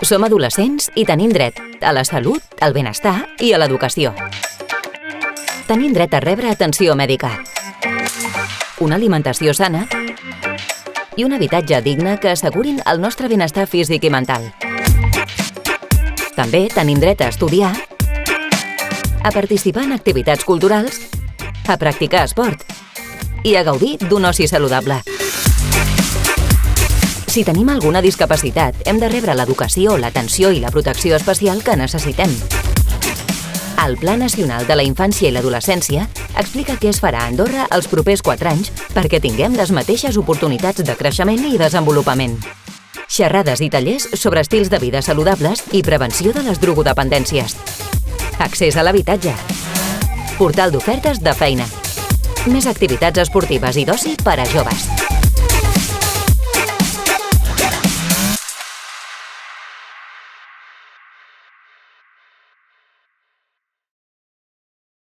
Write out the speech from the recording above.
Som adolescents i tenim dret a la salut, al benestar i a l'educació. Tenim dret a rebre atenció mèdica, una alimentació sana i un habitatge digne que assegurin el nostre benestar físic i mental. També tenim dret a estudiar, a participar en activitats culturals, a practicar esport i a gaudir d'un oci saludable. Si tenim alguna discapacitat, hem de rebre l'educació, l'atenció i la protecció especial que necessitem. El Pla Nacional de la Infància i l'Adolescència explica què es farà a Andorra els propers 4 anys perquè tinguem les mateixes oportunitats de creixement i desenvolupament. Xerrades i tallers sobre estils de vida saludables i prevenció de les drogodependències. Accés a l'habitatge. Portal d'ofertes de feina. Més activitats esportives i d'oci per a joves.